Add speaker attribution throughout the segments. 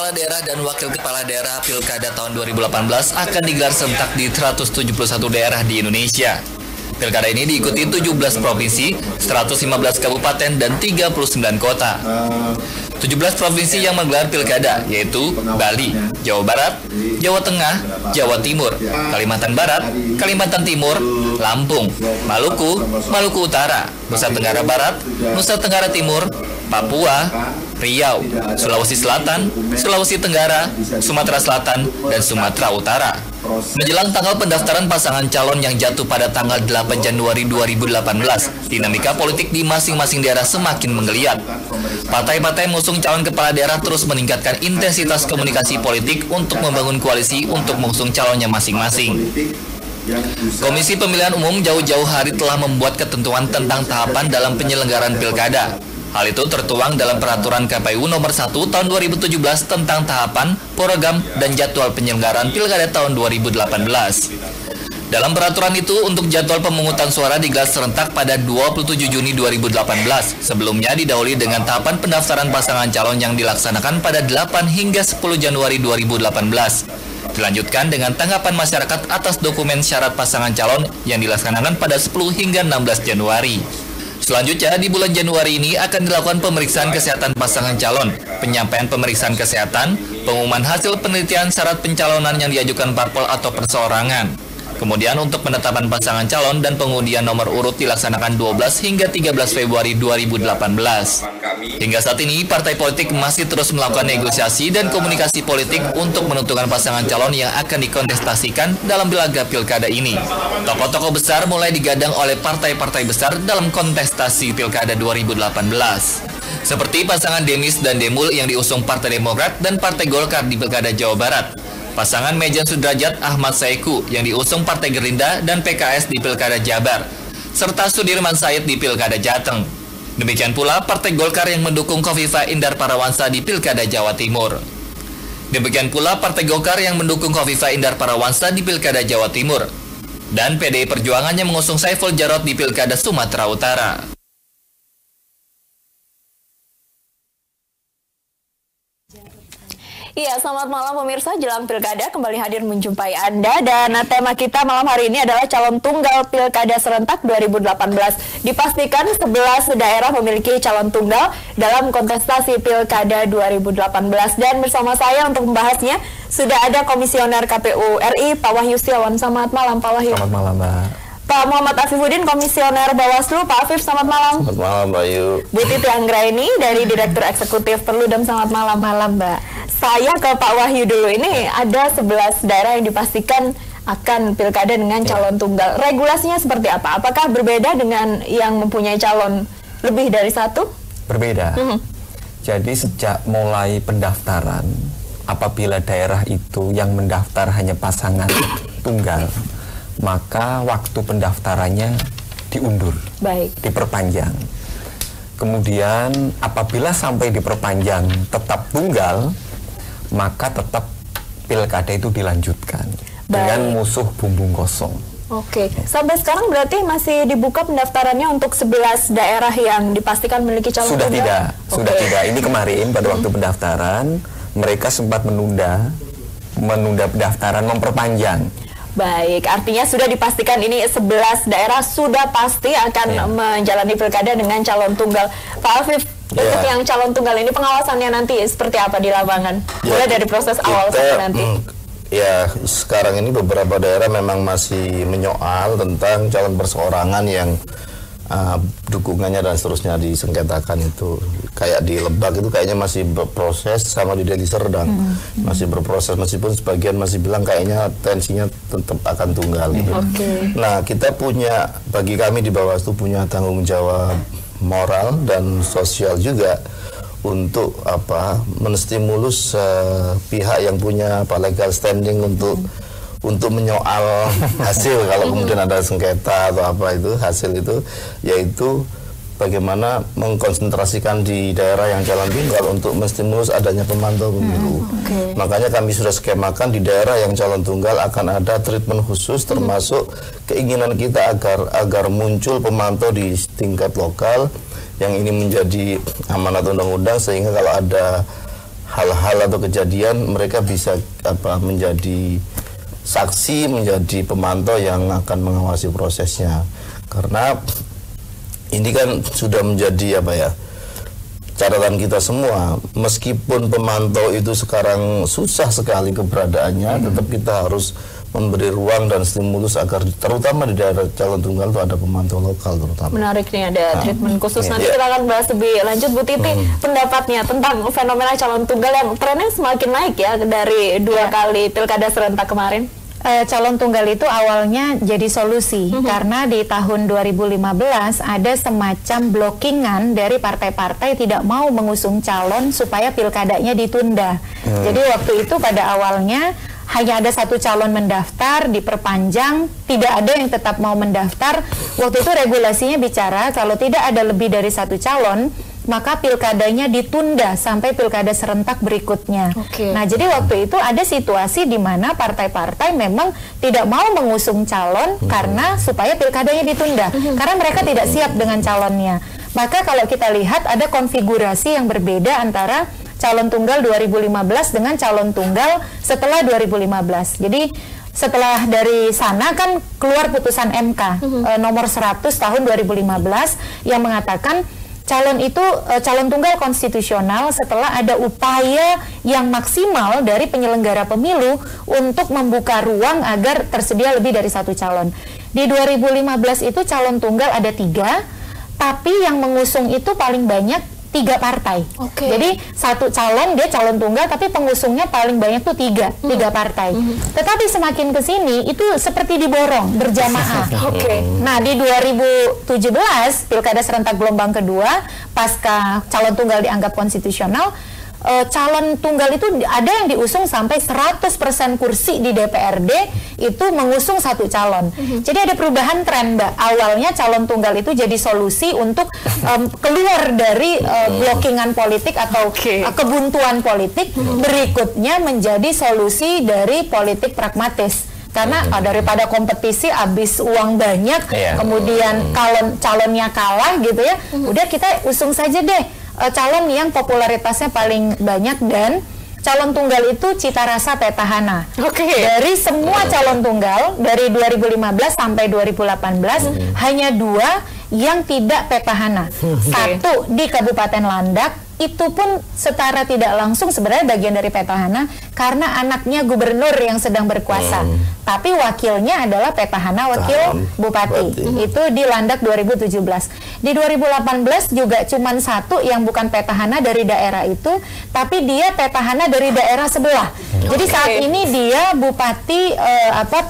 Speaker 1: Kepala Daerah dan Wakil Kepala Daerah Pilkada tahun 2018 akan digelar serentak di 171 daerah di Indonesia. Pilkada ini diikuti 17 provinsi, 115 kabupaten, dan 39 kota. 17 provinsi yang menggelar pilkada yaitu Bali, Jawa Barat, Jawa Tengah, Jawa Timur, Kalimantan Barat, Kalimantan Timur, Lampung, Maluku, Maluku Utara, Nusa Tenggara Barat, Nusa Tenggara Timur, Papua, Riau, Sulawesi Selatan, Sulawesi Tenggara, Sumatera Selatan, dan Sumatera Utara. Menjelang tanggal pendaftaran pasangan calon yang jatuh pada tanggal 8 Januari 2018, dinamika politik di masing-masing daerah semakin menggeliat. Partai-partai mengusung calon kepala daerah terus meningkatkan intensitas komunikasi politik untuk membangun koalisi untuk mengusung calonnya masing-masing. Komisi Pemilihan Umum jauh-jauh hari telah membuat ketentuan tentang tahapan dalam penyelenggaraan pilkada. Hal itu tertuang dalam Peraturan KPU Nomor 1 Tahun 2017 tentang tahapan, program, dan jadwal penyelenggaraan pilkada tahun 2018. Dalam peraturan itu, untuk jadwal pemungutan suara digelar serentak pada 27 Juni 2018. Sebelumnya didahului dengan tahapan pendaftaran pasangan calon yang dilaksanakan pada 8 hingga 10 Januari 2018. Dilanjutkan dengan tanggapan masyarakat atas dokumen syarat pasangan calon yang dilaksanakan pada 10 hingga 16 Januari. Selanjutnya, di bulan Januari ini akan dilakukan pemeriksaan kesehatan pasangan calon, penyampaian pemeriksaan kesehatan, pengumuman hasil penelitian syarat pencalonan yang diajukan parpol atau perseorangan. Kemudian untuk penetapan pasangan calon dan pengundian nomor urut dilaksanakan 12 hingga 13 Februari 2018. Hingga saat ini, partai politik masih terus melakukan negosiasi dan komunikasi politik untuk menentukan pasangan calon yang akan dikontestasikan dalam laga pilkada ini. Tokoh-tokoh besar mulai digadang oleh partai-partai besar dalam kontestasi pilkada 2018. Seperti pasangan Demis dan Demul yang diusung Partai Demokrat dan Partai Golkar di pilkada Jawa Barat. Pasangan Mejan Sudrajat Ahmad Saiku yang diusung Partai Gerindra dan PKS di Pilkada Jabar, serta Sudirman Said di Pilkada Jateng. Demikian pula Partai Golkar yang mendukung Khofifah Indar Parawansa di Pilkada Jawa Timur. Demikian pula Partai Golkar yang mendukung Khofifah Indar Parawansa di Pilkada Jawa Timur. Dan PDI Perjuangan yang mengusung Saiful Jarot di Pilkada Sumatera Utara.
Speaker 2: Iya, selamat malam pemirsa. Jelang pilkada kembali hadir menjumpai Anda. Dan tema kita malam hari ini adalah calon tunggal pilkada serentak 2018. Dipastikan 11 daerah memiliki calon tunggal dalam kontestasi pilkada 2018. Dan bersama saya untuk membahasnya sudah ada Komisioner KPU RI Pak Wahyu Setiawan. Selamat malam Pak Wahyu.
Speaker 3: Selamat malam Mbak.
Speaker 2: Pak Muhammad Afifuddin, Komisioner Bawaslu. Pak Afif, selamat malam.
Speaker 3: Selamat malam Mbak Yu.
Speaker 2: Bu Titi Anggraini dari Direktur Eksekutif Perludem, selamat malam. Malam Mbak. Saya ke Pak Wahyu dulu. Ini ada 11 daerah yang dipastikan akan pilkada dengan calon tunggal. Regulasinya seperti apa? Apakah berbeda dengan yang mempunyai calon lebih dari satu?
Speaker 3: Berbeda. Jadi sejak mulai pendaftaran, apabila daerah itu yang mendaftar hanya pasangan tunggal, maka waktu pendaftarannya diundur, diperpanjang. Kemudian apabila sampai diperpanjang tetap tunggal, maka tetap pilkada itu dilanjutkan dengan musuh bumbung kosong.
Speaker 2: Oke, sampai sekarang berarti masih dibuka pendaftarannya untuk 11 daerah yang dipastikan memiliki calon
Speaker 3: Sudah
Speaker 2: tunggal?
Speaker 3: tidak, sudah tidak. Ini kemarin pada waktu pendaftaran mereka sempat menunda pendaftaran, memperpanjang.
Speaker 2: Baik, artinya sudah dipastikan ini 11 daerah sudah pasti akan menjalani pilkada dengan calon tunggal. Pak Afif, untuk yang calon tunggal ini pengawasannya nanti seperti apa di lapangan? Mulai dari proses awal sampai nanti.
Speaker 4: Ya, sekarang ini beberapa daerah memang masih menyoal tentang calon perseorangan yang dukungannya dan seterusnya disengketakan itu. Kayak di Lebak itu kayaknya masih berproses, sama di Deli Serdang masih berproses, meskipun sebagian masih bilang kayaknya tensinya tetap akan tunggal gitu. Nah, kita punya, bagi kami di Bawaslu punya tanggung jawab moral dan sosial juga untuk menstimulus pihak yang punya legal standing untuk menyoal hasil kalau kemudian ada sengketa atau itu hasil itu, yaitu bagaimana mengkonsentrasikan di daerah yang calon tunggal untuk menstimulus adanya pemantau pemilu. Makanya kami sudah skemakan di daerah yang calon tunggal akan ada treatment khusus, termasuk keinginan kita agar muncul pemantau di tingkat lokal yang ini menjadi amanat undang-undang, sehingga kalau ada hal-hal atau kejadian mereka bisa menjadi saksi, menjadi pemantau yang akan mengawasi prosesnya. Karena ini kan sudah menjadi catatan kita semua. Meskipun pemantau itu sekarang susah sekali keberadaannya, tetap kita harus memberi ruang dan stimulus agar terutama di daerah calon tunggal itu ada pemantau lokal terutama.
Speaker 2: Menarik nih, ada treatment khusus. Nanti kita akan bahas lebih lanjut. Bu Titi, pendapatnya tentang fenomena calon tunggal yang trennya semakin naik ya dari 2 kali pilkada serentak kemarin.
Speaker 5: Calon tunggal itu awalnya jadi solusi karena di tahun 2015 ada semacam blockingan dari partai-partai tidak mau mengusung calon supaya pilkadanya ditunda. Jadi waktu itu pada awalnya hanya ada 1 calon mendaftar, diperpanjang, tidak ada yang tetap mau mendaftar. Waktu itu regulasinya bicara kalau tidak ada lebih dari 1 calon, maka pilkadanya ditunda sampai pilkada serentak berikutnya. Nah, jadi waktu itu ada situasi di mana partai-partai memang tidak mau mengusung calon karena supaya pilkadanya ditunda, karena mereka tidak siap dengan calonnya. Maka kalau kita lihat ada konfigurasi yang berbeda antara calon tunggal 2015 dengan calon tunggal setelah 2015. Jadi setelah dari sana kan keluar putusan MK nomor 100 tahun 2015 yang mengatakan calon tunggal konstitusional setelah ada upaya yang maksimal dari penyelenggara pemilu untuk membuka ruang agar tersedia lebih dari 1 calon. Di 2015 itu calon tunggal ada 3, tapi yang mengusung itu paling banyak 3 partai. Jadi 1 calon dia calon tunggal, tapi pengusungnya paling banyak tuh 3 partai. Tetapi semakin ke sini itu seperti diborong berjamaah. Nah, di 2017 pilkada serentak gelombang kedua pasca calon tunggal dianggap konstitusional, calon tunggal itu ada yang diusung sampai 100% kursi di DPRD itu mengusung 1 calon. Jadi ada perubahan tren, Mbak. Awalnya calon tunggal itu jadi solusi untuk keluar dari blockingan politik atau kebuntuan politik. Berikutnya menjadi solusi dari politik pragmatis. Karena daripada kompetisi habis uang banyak, kemudian calonnya kalah gitu ya, udah kita usung saja deh calon yang popularitasnya paling banyak dan calon tunggal itu cita rasa petahana. Dari semua calon tunggal dari 2015 sampai 2018 hanya 2 yang tidak petahana. 1 di Kabupaten Landak, itu pun setara tidak langsung sebenarnya bagian dari petahana karena anaknya gubernur yang sedang berkuasa. Tapi wakilnya adalah petahana wakil bupati. Itu di Landak 2017. Di 2018 juga cuma 1 yang bukan petahana dari daerah itu, tapi dia petahana dari daerah sebelah. Jadi saat ini dia bupati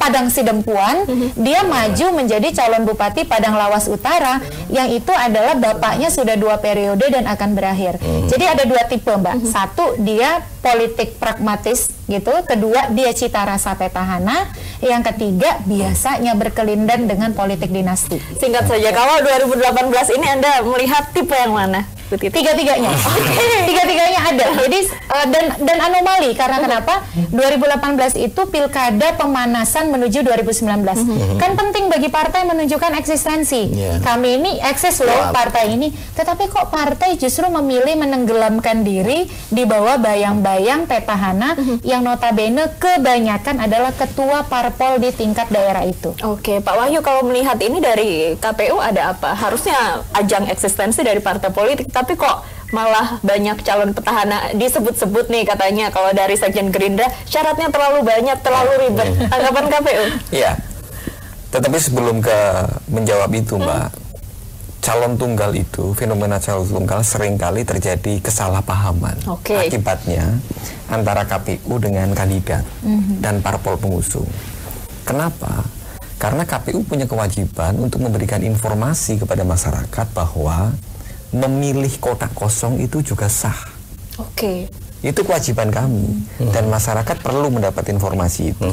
Speaker 5: Padang Sidempuan, dia maju menjadi calon bupati Padang Lawas Utara, yang itu adalah bapaknya sudah 2 periode dan akan berakhir. Jadi ada 2 tipe, Mbak. 1 dia politik pragmatis gitu, kedua dia cita rasa petahana, yang ketiga biasanya berkelindan dengan politik dinasti.
Speaker 2: Singkat saja, kalau 2018 ini Anda melihat tipe yang mana?
Speaker 5: Tiga-tiganya. Tiga-tiganya ada. Jadi dan anomali karena kenapa? 2018 itu pilkada pemanasan menuju 2019. Kan penting bagi partai menunjukkan eksistensi. Kami ini eksis loh partai ini. Tetapi kok partai justru memilih menenggelamkan diri di bawah bayang-bayang petahana yang notabene kebanyakan adalah ketua parpol di tingkat daerah itu.
Speaker 2: Pak Wahyu, kalau melihat ini dari KPU ada apa? Harusnya ajang eksistensi dari partai politik, tapi kok malah banyak calon petahana disebut-sebut nih katanya kalau dari Sekjen Gerindra syaratnya terlalu banyak, terlalu ribet. Tanggapan KPU?
Speaker 3: Iya. Tetapi sebelum menjawab itu, Mbak, calon tunggal itu, fenomena calon tunggal seringkali terjadi kesalahpahaman. Akibatnya antara KPU dengan kandidat dan parpol pengusung. Kenapa? Karena KPU punya kewajiban untuk memberikan informasi kepada masyarakat bahwa memilih kotak kosong itu juga sah. Itu kewajiban kami dan masyarakat perlu mendapat informasi itu.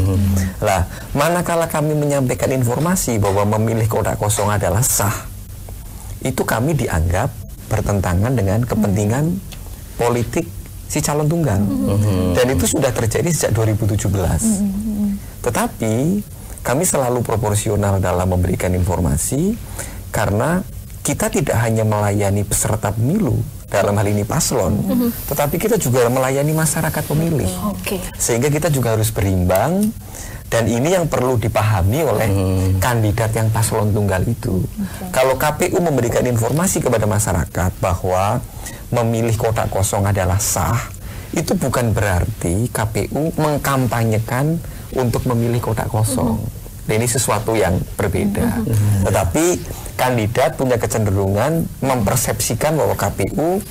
Speaker 3: Lah, manakala kami menyampaikan informasi bahwa memilih kotak kosong adalah sah, itu kami dianggap bertentangan dengan kepentingan politik si calon tunggal. Dan itu sudah terjadi sejak 2017. Tetapi kami selalu proporsional dalam memberikan informasi karena kita tidak hanya melayani peserta pemilu, dalam hal ini paslon, tetapi kita juga melayani masyarakat pemilih. Sehingga kita juga harus berimbang, dan ini yang perlu dipahami oleh kandidat yang paslon tunggal itu. Kalau KPU memberikan informasi kepada masyarakat bahwa memilih kotak kosong adalah sah, itu bukan berarti KPU mengkampanyekan untuk memilih kotak kosong. Dan ini sesuatu yang berbeda. Tetapi kandidat punya kecenderungan mempersepsikan bahwa KPU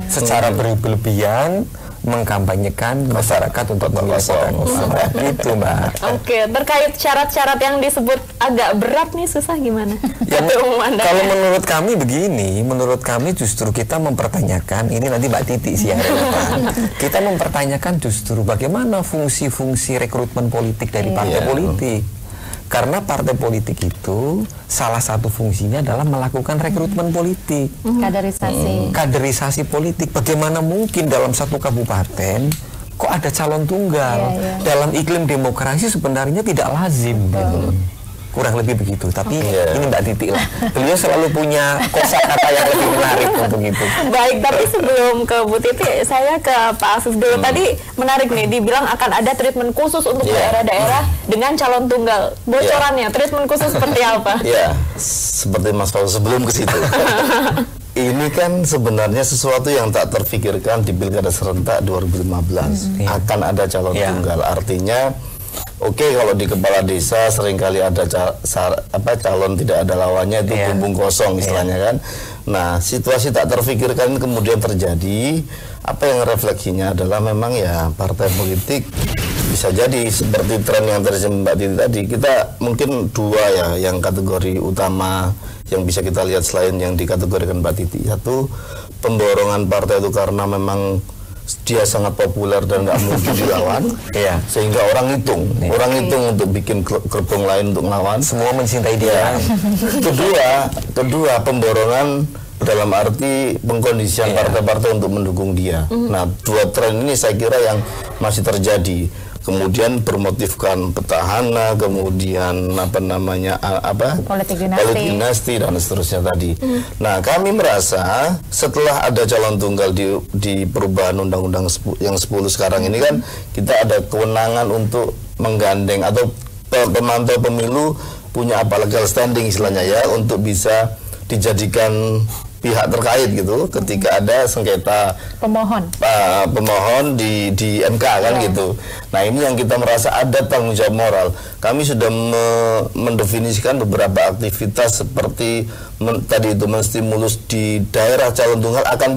Speaker 3: secara berlebihan mengkampanyekan masyarakat untuk memilih kotak kosong. Gitu, Mbak.
Speaker 2: Oke, terkait syarat-syarat yang disebut agak berat nih, susah gimana?
Speaker 3: Ya, kalau menurut kami begini, menurut kami justru kita mempertanyakan, ini nanti Mbak Titi sih yang relevan. Kita mempertanyakan justru bagaimana fungsi-fungsi rekrutmen politik dari partai politik. Karena partai politik itu salah satu fungsinya adalah melakukan rekrutmen politik, kaderisasi politik. Bagaimana mungkin dalam satu kabupaten kok ada calon tunggal? Dalam iklim demokrasi sebenarnya tidak lazim, gitu. Kurang lebih begitu. Tapi ini Mbak Titi lah, beliau selalu punya kosakata yang lebih menarik untuk itu.
Speaker 2: Baik, tapi sebelum ke Bu Titi, saya ke Pak Afif dulu. Tadi menarik nih, dibilang akan ada treatment khusus untuk daerah-daerah dengan calon tunggal. Bocorannya, treatment khusus seperti apa?
Speaker 4: Ya, seperti Mas Paul sebelum ke situ. Ini kan sebenarnya sesuatu yang tak terfikirkan di Pilkada Serentak 2015. Akan ada calon tunggal. Artinya, oke, kalau di kepala desa seringkali ada calon tidak ada lawannya, itu bumbung kosong istilahnya kan. Nah, situasi tak terfikirkan kemudian terjadi. Apa yang refleksinya adalah memang ya partai politik bisa jadi seperti tren yang terjadi Mbak Titi tadi. Kita mungkin dua ya yang kategori utama yang bisa kita lihat selain yang dikategorikan Mbak Titi. Satu, pemborongan partai itu karena memang dia sangat populer dan nggak mungkin dilawan, sehingga orang hitung untuk bikin gerbong lain untuk melawan.
Speaker 3: Semua mencintai dia.
Speaker 4: Kedua, pemborongan dalam arti pengkondisian partai-partai untuk mendukung dia. Nah, dua tren ini saya kira yang masih terjadi. Kemudian bermotifkan petahana, kemudian politik dinasti dan seterusnya tadi. Nah, kami merasa setelah ada calon tunggal di perubahan undang-undang yang 10 sekarang ini kan kita ada kewenangan untuk menggandeng atau pemantau pemilu punya legal standing istilahnya ya, untuk bisa dijadikan pihak terkait gitu ketika ada sengketa pemohon di MK kan gitu. Nah, ini yang kita merasa ada tanggung jawab moral. Kami sudah mendefinisikan beberapa aktivitas seperti tadi itu menstimulus di daerah calon tunggal akan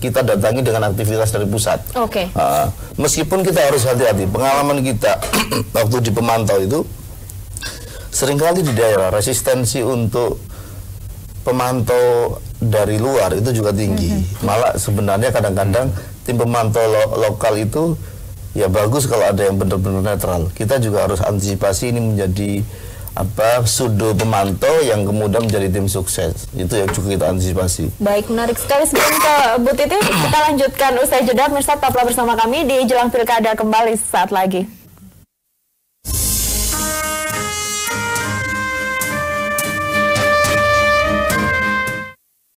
Speaker 4: kita datangi dengan aktivitas dari pusat. Meskipun kita harus hati-hati, pengalaman kita waktu di pemantau itu seringkali di daerah resistensi untuk pemantau dari luar itu juga tinggi. Malah sebenarnya kadang-kadang tim pemantau lokal itu ya bagus kalau ada yang benar-benar netral. Kita juga harus antisipasi ini menjadi pseudo pemantau yang kemudian menjadi tim sukses. Itu yang juga kita antisipasi.
Speaker 2: Baik, menarik sekali. Sebelum ke Bu Titi, kita lanjutkan usai jeda. Pemirsa, tetaplah bersama kami di Jelang Pilkada kembali saat lagi.